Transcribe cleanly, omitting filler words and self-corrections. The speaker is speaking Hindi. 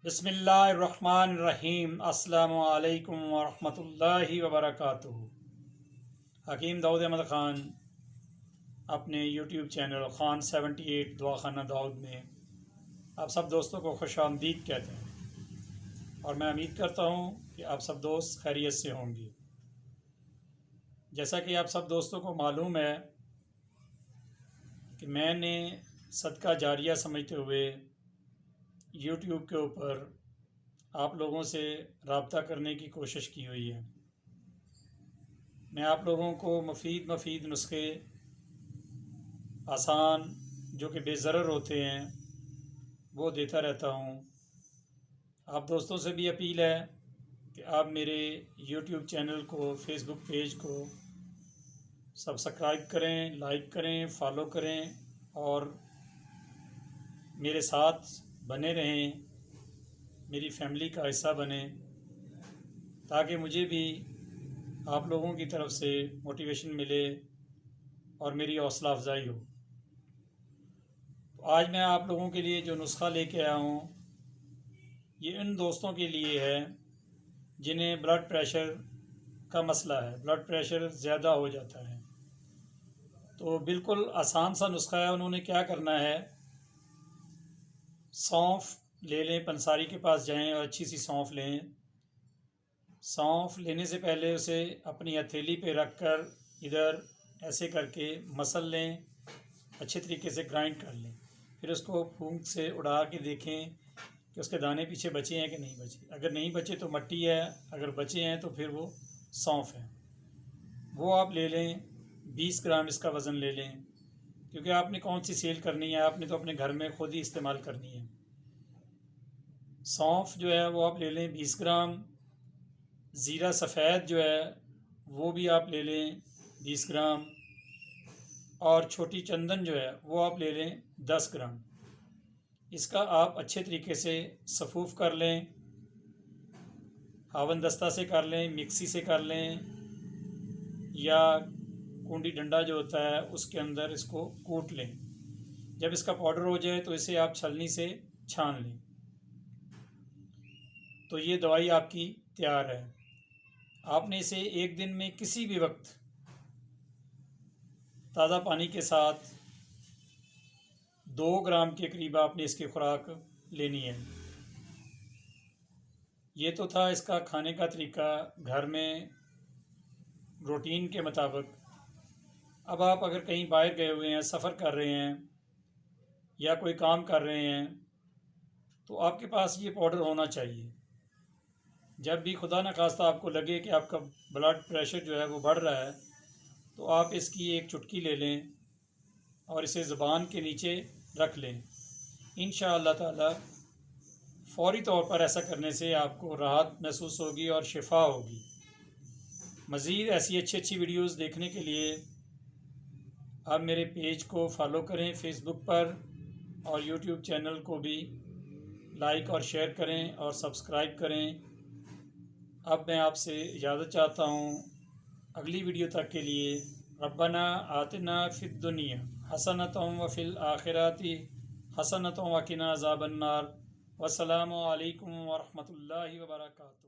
बिस्मिल्लाहिर्रहमानिर्रहीम। अस्सलामु अलैकुम वरहमतुल्लाहि वबरकातुहू। हकीम दाऊद अहमद ख़ान अपने यूट्यूब चैनल ख़ान 78 दुआखाना दाऊद में आप सब दोस्तों को खुश आमदीद कहते हैं और मैं उम्मीद करता हूँ कि आप सब दोस्त खैरियत से होंगे। जैसा कि आप सब दोस्तों को मालूम है कि मैंने सदका जारिया समझते हुए यूट्यूब के ऊपर आप लोगों से रब्ता करने की कोशिश की हुई है। मैं आप लोगों को मुफीद नुस्खे आसान जो कि बेज़रर होते हैं वो देता रहता हूँ। आप दोस्तों से भी अपील है कि आप मेरे यूट्यूब चैनल को, फेसबुक पेज को सब्सक्राइब करें, लाइक करें, फॉलो करें और मेरे साथ बने रहें, मेरी फैमिली का हिस्सा बने, ताकि मुझे भी आप लोगों की तरफ से मोटिवेशन मिले और मेरी हौसला अफजाई हो। तो आज मैं आप लोगों के लिए जो नुस्खा लेके आया हूँ ये इन दोस्तों के लिए है जिन्हें ब्लड प्रेशर का मसला है, ब्लड प्रेशर ज़्यादा हो जाता है। तो बिल्कुल आसान सा नुस्खा है। उन्होंने क्या करना है, सौंफ ले लें, पंसारी के पास जाएं और अच्छी सी सौंफ लें। सौंफ लेने से पहले उसे अपनी हथेली पे रख कर इधर ऐसे करके मसल लें, अच्छे तरीके से ग्राइंड कर लें। फिर उसको फूंक से उड़ा के देखें कि उसके दाने पीछे बचे हैं कि नहीं बचे। अगर नहीं बचे तो मट्टी है, अगर बचे हैं तो फिर वो सौंफ है। वो आप ले लें, 20 ग्राम इसका वज़न ले लें, क्योंकि आपने कौन सी सेल करनी है, आपने तो अपने घर में खुद ही इस्तेमाल करनी है। सौंफ जो है वो आप ले लें 20 ग्राम। ज़ीरा सफ़ेद जो है वो भी आप ले लें 20 ग्राम। और छोटी चंदन जो है वो आप ले लें 10 ग्राम। इसका आप अच्छे तरीके से सफ़ूफ़ कर लें, हावन दस्ता से कर लें, मिक्सी से कर लें, या कूंडी डंडा जो होता है उसके अंदर इसको कूट लें। जब इसका पाउडर हो जाए तो इसे आप छलनी से छान लें। तो ये दवाई आपकी तैयार है। आपने इसे एक दिन में किसी भी वक्त ताज़ा पानी के साथ 2 ग्राम के करीब आपने इसकी खुराक लेनी है। ये तो था इसका खाने का तरीका घर में रूटीन के मुताबिक। अब आप अगर कहीं बाहर गए हुए हैं, सफ़र कर रहे हैं या कोई काम कर रहे हैं, तो आपके पास ये पाउडर होना चाहिए। जब भी खुदा न खास्ता आपको लगे कि आपका ब्लड प्रेशर जो है वो बढ़ रहा है, तो आप इसकी एक चुटकी ले लें और इसे ज़ुबान के नीचे रख लें। इंशाअल्लाह ताला फ़ौरी तौर पर ऐसा करने से आपको राहत महसूस होगी और शिफा होगी। मज़ीद ऐसी अच्छी वीडियोस देखने के लिए आप मेरे पेज को फॉलो करें फेसबुक पर, और यूट्यूब चैनल को भी लाइक और शेयर करें और सब्सक्राइब करें। अब मैं आपसे इजाज़त चाहता हूँ। अगली वीडियो तक के लिए रब्बना आतिना फिद दुनिया हसनतम व फिल आखिराति हसनतम व किना अज़ाबन्नार। वस्सलामु अलैकुम व रहमतुल्लाहि व बरकातुहू।